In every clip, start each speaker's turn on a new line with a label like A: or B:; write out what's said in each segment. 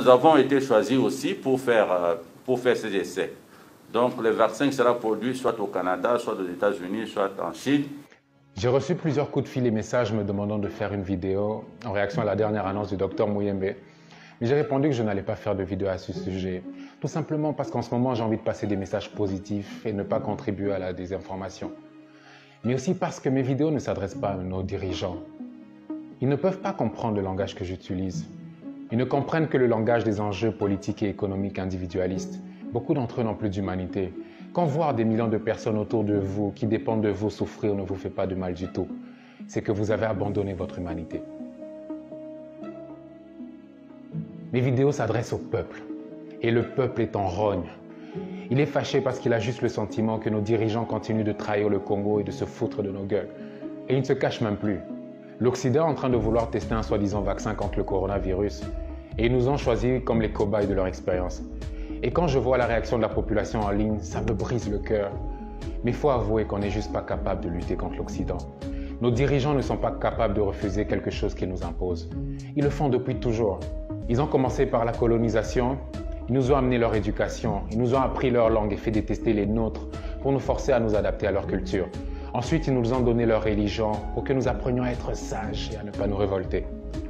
A: nous avons été choisis aussi pour faire ces essais. Donc le vaccin sera produit soit au Canada, soit aux États-Unis, soit en Chine.
B: J'ai reçu plusieurs coups de fil et messages me demandant de faire une vidéo en réaction à la dernière annonce du Dr Muyembe. Mais j'ai répondu que je n'allais pas faire de vidéo à ce sujet, tout simplement parce qu'en ce moment j'ai envie de passer des messages positifs et ne pas contribuer à la désinformation. Mais aussi parce que mes vidéos ne s'adressent pas à nos dirigeants. Ils ne peuvent pas comprendre le langage que j'utilise. Ils ne comprennent que le langage des enjeux politiques et économiques individualistes. Beaucoup d'entre eux n'ont plus d'humanité. Quand voir des millions de personnes autour de vous qui dépendent de vous souffrir ne vous fait pas de mal du tout, c'est que vous avez abandonné votre humanité. Mes vidéos s'adressent au peuple. Et le peuple est en rogne. Il est fâché parce qu'il a juste le sentiment que nos dirigeants continuent de trahir le Congo et de se foutre de nos gueules. Et il ne se cache même plus. L'Occident est en train de vouloir tester un soi-disant vaccin contre le coronavirus. Et ils nous ont choisis comme les cobayes de leur expérience. Et quand je vois la réaction de la population en ligne, ça me brise le cœur. Mais il faut avouer qu'on n'est juste pas capable de lutter contre l'Occident. Nos dirigeants ne sont pas capables de refuser quelque chose qu'ils nous imposent. Ils le font depuis toujours. Ils ont commencé par la colonisation, ils nous ont amené leur éducation, ils nous ont appris leur langue et fait détester les nôtres pour nous forcer à nous adapter à leur culture. Ensuite, ils nous ont donné leur religion pour que nous apprenions à être sages et à ne pas nous révolter.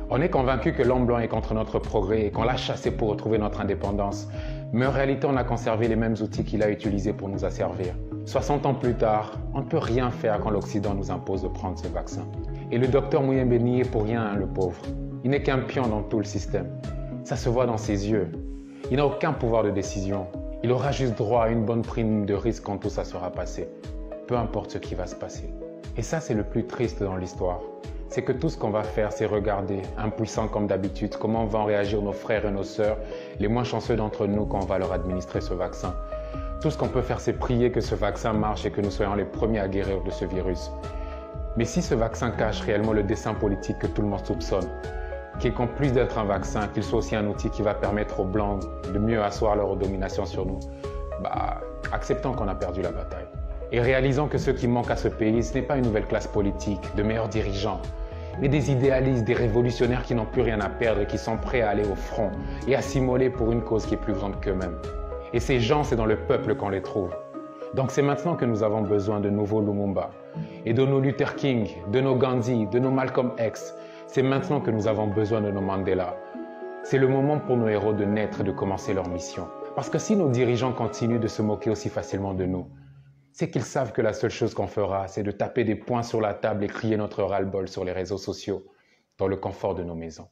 B: On est convaincu que l'homme blanc est contre notre progrès et qu'on l'a chassé pour retrouver notre indépendance. Mais en réalité, on a conservé les mêmes outils qu'il a utilisés pour nous asservir. 60 ans plus tard, on ne peut rien faire quand l'Occident nous impose de prendre ce vaccin. Et le docteur Muyembe n'y est pour rien, le pauvre. Il n'est qu'un pion dans tout le système. Ça se voit dans ses yeux. Il n'a aucun pouvoir de décision. Il aura juste droit à une bonne prime de risque quand tout ça sera passé. Peu importe ce qui va se passer. Et ça, c'est le plus triste dans l'histoire. C'est que tout ce qu'on va faire, c'est regarder, impuissants comme d'habitude, comment vont réagir nos frères et nos sœurs, les moins chanceux d'entre nous quand on va leur administrer ce vaccin. Tout ce qu'on peut faire, c'est prier que ce vaccin marche et que nous soyons les premiers à guérir de ce virus. Mais si ce vaccin cache réellement le dessein politique que tout le monde soupçonne, qui est qu'en plus d'être un vaccin, qu'il soit aussi un outil qui va permettre aux Blancs de mieux asseoir leur domination sur nous, acceptons qu'on a perdu la bataille. Et réalisons que ce qui manque à ce pays, ce n'est pas une nouvelle classe politique, de meilleurs dirigeants, mais des idéalistes, des révolutionnaires qui n'ont plus rien à perdre et qui sont prêts à aller au front et à s'immoler pour une cause qui est plus grande qu'eux-mêmes. Et ces gens, c'est dans le peuple qu'on les trouve. Donc c'est maintenant que nous avons besoin de nouveaux Lumumba et de nos Luther King, de nos Gandhi, de nos Malcolm X. C'est maintenant que nous avons besoin de nos Mandela. C'est le moment pour nos héros de naître et de commencer leur mission. Parce que si nos dirigeants continuent de se moquer aussi facilement de nous, c'est qu'ils savent que la seule chose qu'on fera, c'est de taper des poings sur la table et crier notre ras-le-bol sur les réseaux sociaux, dans le confort de nos maisons.